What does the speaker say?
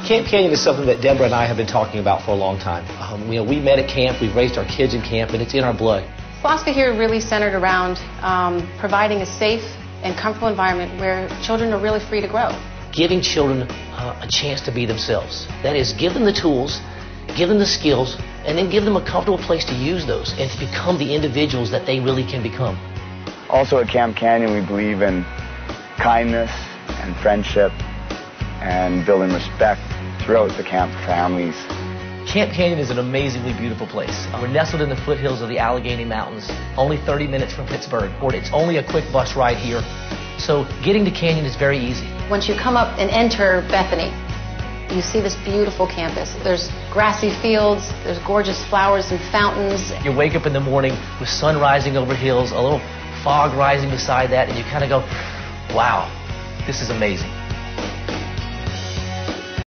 Camp Canyon is something that Deborah and I have been talking about for a long time. We met at camp, we've raised our kids in camp, and it's in our blood. Philosophy here really centered around providing a safe and comfortable environment where children are really free to grow. Giving children a chance to be themselves. That is, give them the tools, give them the skills, and then give them a comfortable place to use those and to become the individuals that they really can become. Also at Camp Canyon, we believe in kindness and friendship and building respect throughout the camp families. Camp Canyon is an amazingly beautiful place. We're nestled in the foothills of the Allegheny Mountains, only 30 minutes from Pittsburgh, or it's only a quick bus ride here. So getting to Canyon is very easy. Once you come up and enter Bethany, you see this beautiful campus. There's grassy fields, there's gorgeous flowers and fountains. You wake up in the morning with sun rising over hills, a little fog rising beside that, and you kind of go, wow, this is amazing.